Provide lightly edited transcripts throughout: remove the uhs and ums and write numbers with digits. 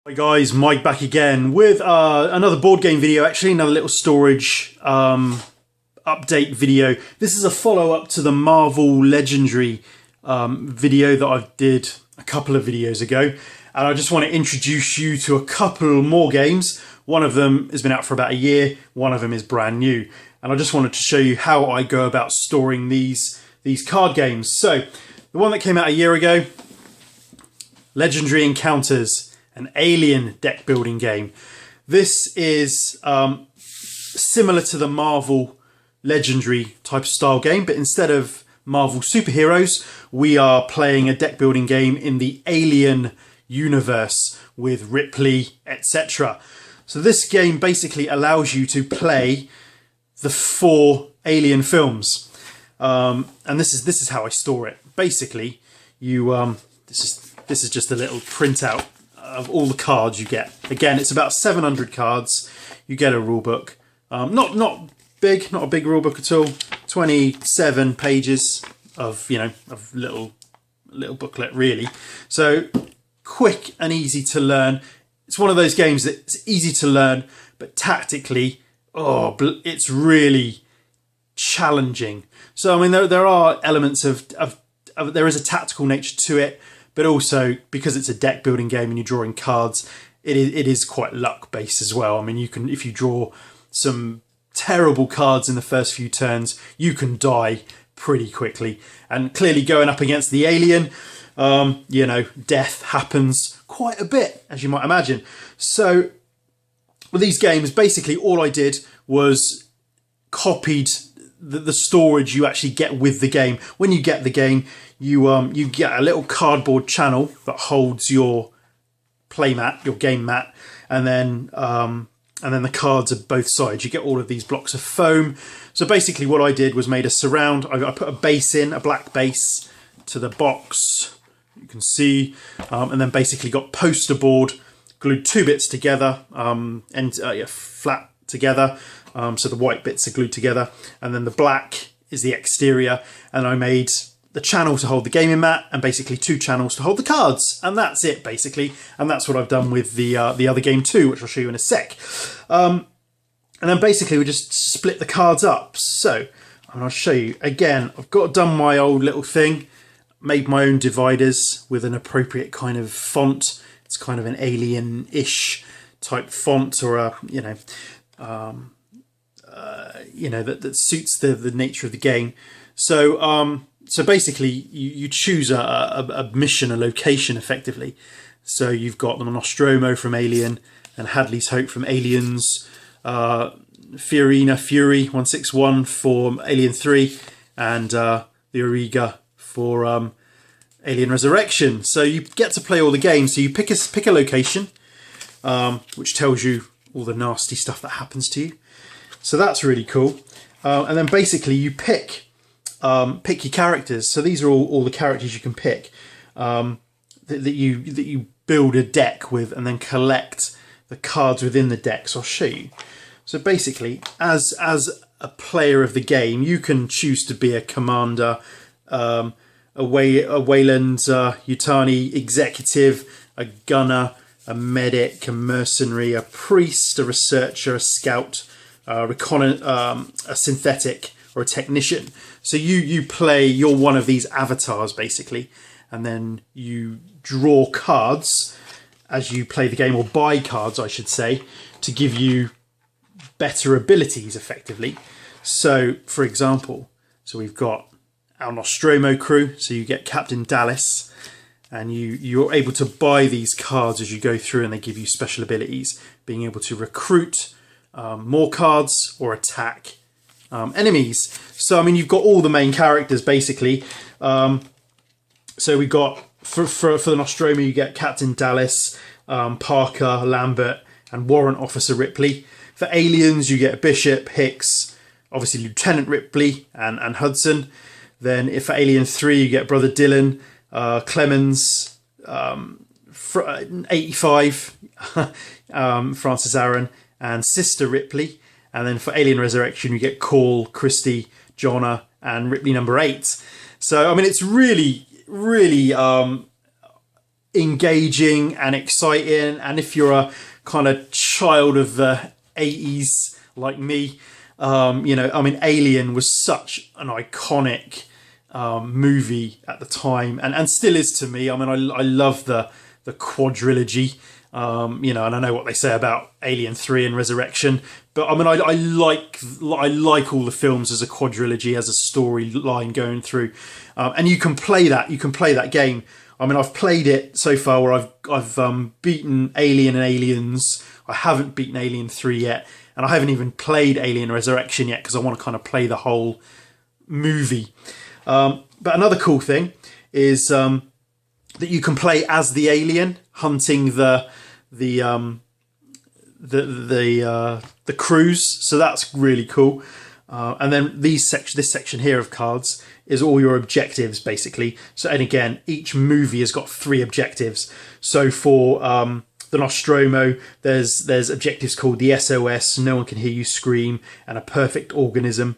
Hi guys, Mike back again with another board game video, actually another little storage update video. This is a follow-up to the Marvel Legendary video that I did a couple of videos ago, and I just want to introduce you to a couple more games. One of them has been out for about a year, one of them is brand new, and I just wanted to show you how I go about storing these card games. So the one that came out a year ago, Legendary Encounters, an alien deck building game. This is similar to the Marvel Legendary type of style game, but instead of Marvel superheroes, we are playing a deck building game in the alien universe with Ripley, etc. So this game basically allows you to play the 4 alien films, and this is how I store it. Basically, you this is just a little printout of all the cards you get. Again, it's about 700 cards. You get a rule book. Not a big rule book at all. 27 pages of of little booklet really. So quick and easy to learn. It's one of those games that's easy to learn, but tactically, it's really challenging. So I mean, there are elements of there is a tactical nature to it. But also, because it's a deck building game and you're drawing cards, it is quite luck based as well. I mean, if you draw some terrible cards in the first few turns, you can die pretty quickly. And clearly going up against the alien, death happens quite a bit, as you might imagine. So with these games, basically all I did was copied the storage you actually get with the game. When you get the game, you get a little cardboard channel that holds your play mat, your game mat, and then the cards are both sides. You get all of these blocks of foam. So basically what I did was made a surround. I put a base in, a black base to the box, you can see, and then basically got poster board, glued 2 bits together, flat together, so the white bits are glued together, and then the black is the exterior, and I made the channel to hold the gaming mat and basically 2 channels to hold the cards, and that's it basically. And that's what I've done with the other game too, which I'll show you in a sec. And then basically we just split the cards up. So I'll show you again. I've done my old little thing, made my own dividers with an appropriate kind of font. It's kind of an alien-ish type font, or that suits the nature of the game. So basically you choose a mission, a location effectively. So you've got the Nostromo from Alien, and Hadley's Hope from Aliens, Fiorina Fury 161 for Alien 3, and the Auriga for Alien Resurrection. So you get to play all the games. So you pick a location, which tells you all the nasty stuff that happens to you. So that's really cool. And then basically you pick your characters. So these are all the characters you can pick, that you build a deck with, and then collect the cards within the deck. So I'll show you. So basically, as a player of the game, you can choose to be a commander, a Wayland Yutani executive, a gunner, a medic, a mercenary, a priest, a researcher, a scout, a synthetic, or a technician. So you're one of these avatars basically, and then you draw cards as you play the game, or buy cards I should say, to give you better abilities effectively. So for example, we've got our Nostromo crew, so you get Captain Dallas, and you're able to buy these cards as you go through, and they give you special abilities, being able to recruit more cards or attack enemies. So I mean, you've got all the main characters basically. So we got for the Nostromo, you get Captain Dallas, Parker, Lambert, and Warrant Officer Ripley. For Aliens, you get Bishop, Hicks, obviously Lieutenant Ripley, and Hudson. Then if for Alien 3, you get Brother Dylan, Clemens, 85, Francis Aaron, and Sister Ripley. And then for Alien Resurrection, you get Call, Christie, Jonna, and Ripley number 8. So I mean, it's really engaging and exciting. And if you're a kind of child of the 80s like me, you know, I mean, Alien was such an iconic movie at the time, and still is to me. I mean, I love the quadrilogy. You know, and I know what they say about Alien 3 and Resurrection, but I mean, I like all the films as a quadrilogy, as a storyline going through, and you can play that game. I mean, I've played it so far where I've beaten Alien and Aliens. I haven't beaten Alien 3 yet, and I haven't even played Alien Resurrection yet because I want to kind of play the whole movie. But another cool thing is that you can play as the alien hunting the crews, so that's really cool. And then this section here of cards is all your objectives, basically. So, and again, each movie has got 3 objectives. So for the Nostromo, there's objectives called the SOS, no one can hear you scream, and a perfect organism.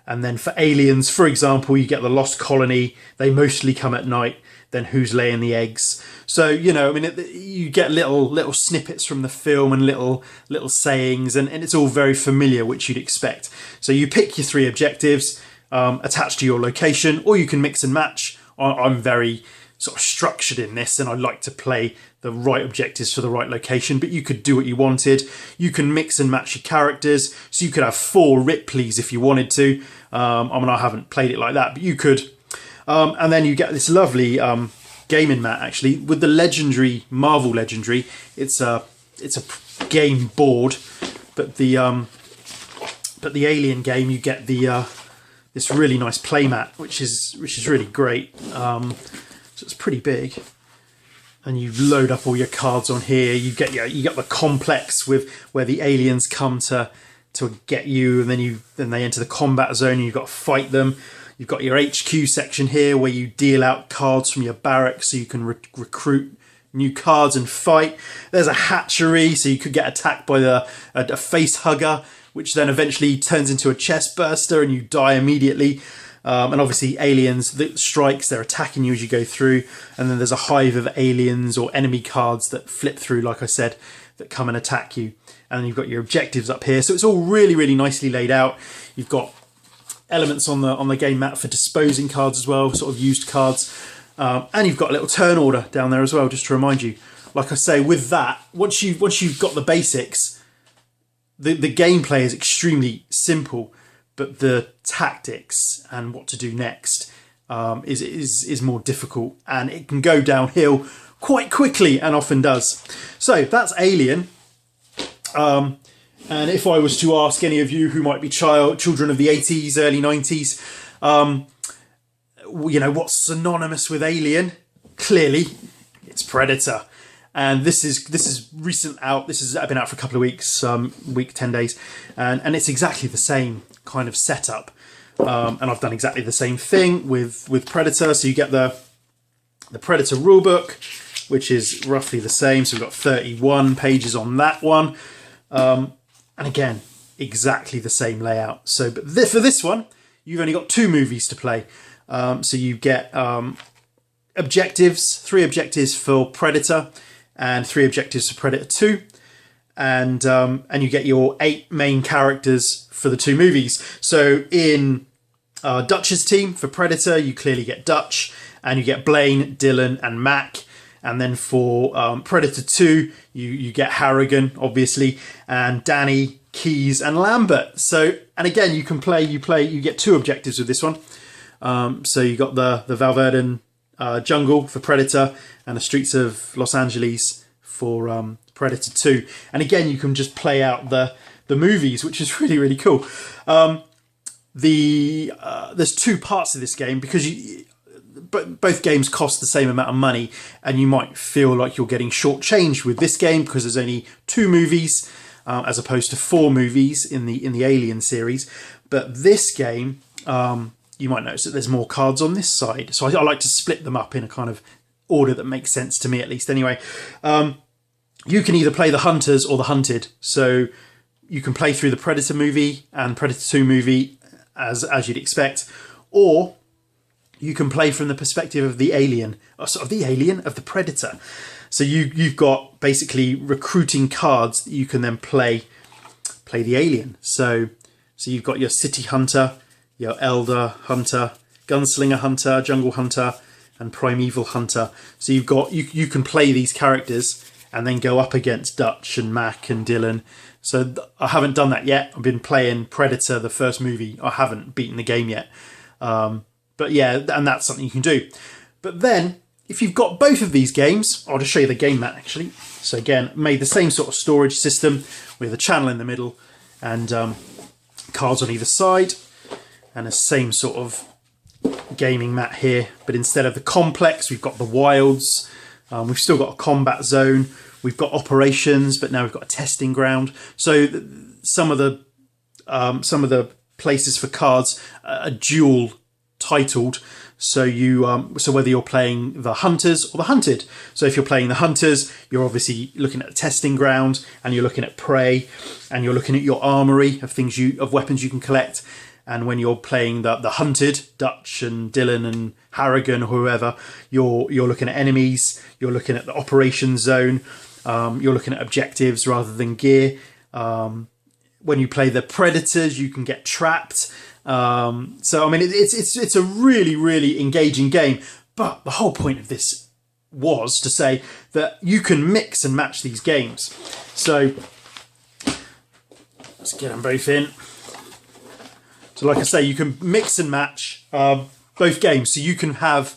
And then for Aliens, for example, you get the Lost Colony, they mostly come at night, then Who's Laying the Eggs. So, you know, I mean, you get little snippets from the film and little sayings, and it's all very familiar, which you'd expect. So you pick your 3 objectives attached to your location, or you can mix and match. I'm very sort of structured in this, and I like to play the right objectives for the right location, but you could do what you wanted. You can mix and match your characters, so you could have 4 Ripleys if you wanted to. I mean, I haven't played it like that, but you could. And then you get this lovely gaming mat, actually, with the legendary, Marvel Legendary. It's a game board, but the Alien game, you get the this really nice play mat, which is really great. So it's pretty big, and you load up all your cards on here. You get the complex with where the aliens come to get you, and then they enter the combat zone, and you've got to fight them. You've got your HQ section here where you deal out cards from your barracks so you can recruit new cards and fight. There's a hatchery, so you could get attacked by a face hugger, which then eventually turns into a chest burster and you die immediately. And obviously aliens, the strikes, they're attacking you as you go through. And then there's a hive of aliens or enemy cards that flip through, like I said, that come and attack you. And then you've got your objectives up here. So it's all really, really nicely laid out. You've got elements on the game mat for disposing cards as well, sort of used cards. And you've got a little turn order down there as well, just to remind you. Like I say, with that, once you've got the basics, the gameplay is extremely simple, but the tactics and what to do next is more difficult, and it can go downhill quite quickly, and often does. So that's Alien. And if I was to ask any of you who might be children of the 80s, early 90s, you know, what's synonymous with Alien? Clearly, it's Predator. And this is recent out. This has been out for a couple of weeks, week, 10 days, and it's exactly the same kind of setup. And I've done exactly the same thing with Predator. So you get the Predator rulebook, which is roughly the same. So we've got 31 pages on that one. And again, exactly the same layout. So, but for this one, you've only got 2 movies to play. So you get objectives, 3 objectives for Predator and 3 objectives for Predator 2. And you get your 8 main characters for the 2 movies. So in Dutch's team for Predator, you clearly get Dutch, and you get Blaine, Dylan and Mac. And then for Predator 2, you get Harrigan, obviously, and Danny, Keys, and Lambert. So, and again, you get 2 objectives with this one. So you got the Valverden jungle for Predator, and the streets of Los Angeles for Predator 2. And again, you can just play out the movies, which is really, really cool. There's 2 parts of this game, because both games cost the same amount of money, and you might feel like you're getting shortchanged with this game because there's only 2 movies as opposed to 4 movies in the Alien series. But this game, you might notice that there's more cards on this side. So I like to split them up in a kind of order that makes sense to me, at least. Anyway, you can either play the Hunters or the Hunted. So you can play through the Predator movie and Predator 2 movie as you'd expect, or you can play from the perspective of the alien, or sort of the alien, of the predator. So you've got basically recruiting cards that you can then play the alien. So you've got your city hunter, your elder hunter, gunslinger hunter, jungle hunter, and primeval hunter. So you've got you can play these characters and then go up against Dutch and Mac and Dylan. So I haven't done that yet. I've been playing Predator, the first movie. I haven't beaten the game yet. But yeah, and that's something you can do. But then, if you've got both of these games, I'll just show you the game mat actually. So again, made the same sort of storage system with a channel in the middle and cards on either side, and the same sort of gaming mat here. But instead of the complex, we've got the wilds. We've still got a combat zone. We've got operations, but now we've got a testing ground. So some of the places for cards are dual titled. So so whether you're playing the hunters or the hunted. So if you're playing the hunters, you're obviously looking at the testing ground, and you're looking at prey, and you're looking at your armory of weapons you can collect. And when you're playing the hunted, Dutch and Dylan and Harrigan or whoever, you're looking at enemies, you're looking at the operations zone, you're looking at objectives rather than gear. When you play the predators, you can get trapped. So I mean, it's a really, really engaging game. But the whole point of this was to say that you can mix and match these games. So let's get them both in. So like I say, you can mix and match both games. So you can have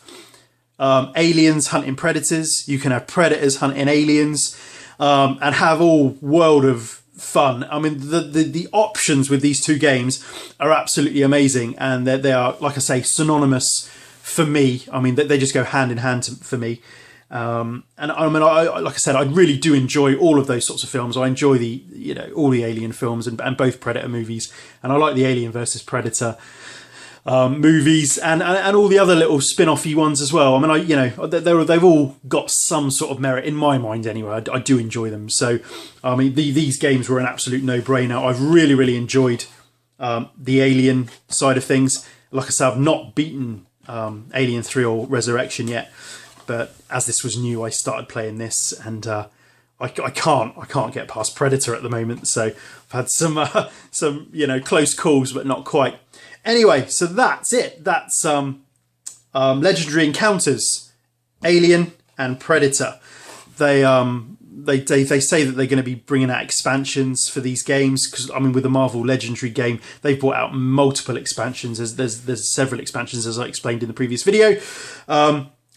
aliens hunting predators, you can have predators hunting aliens, and have all world of fun. I mean, the options with these two games are absolutely amazing, and they are, like I say, synonymous for me. I mean, they just go hand in hand for me. And I mean, like I said, I really do enjoy all of those sorts of films. I enjoy all the Alien films and both Predator movies, and I like the Alien versus Predator movies and all the other little spin-offy ones as well. I mean, they've all got some sort of merit in my mind anyway. I do enjoy them. So, I mean, these games were an absolute no-brainer. I've really, really enjoyed the Alien side of things. Like I said, I've not beaten Alien 3 or Resurrection yet. But as this was new, I started playing this, and I can't get past Predator at the moment. So I've had some close calls, but not quite. Anyway, so that's it. That's Legendary Encounters, Alien and Predator. They say that they're going to be bringing out expansions for these games, because I mean, with the Marvel Legendary game, they've brought out multiple expansions. There's several expansions, as I explained in the previous video.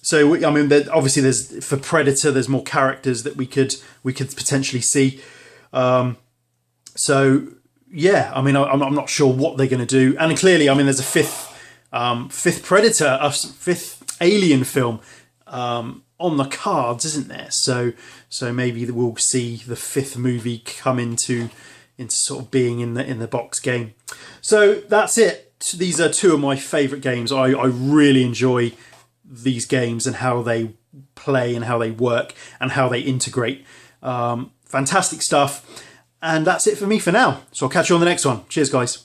So I mean, obviously there's for Predator, there's more characters that we could potentially see. So yeah, I mean, I'm not sure what they're going to do, and clearly, I mean, there's a fifth Predator, fifth Alien film on the cards, isn't there? So maybe we'll see the fifth movie come into sort of being in the box game. So that's it. These are two of my favourite games. I really enjoy these games and how they play and how they work and how they integrate. Fantastic stuff. And that's it for me for now. So I'll catch you on the next one. Cheers, guys.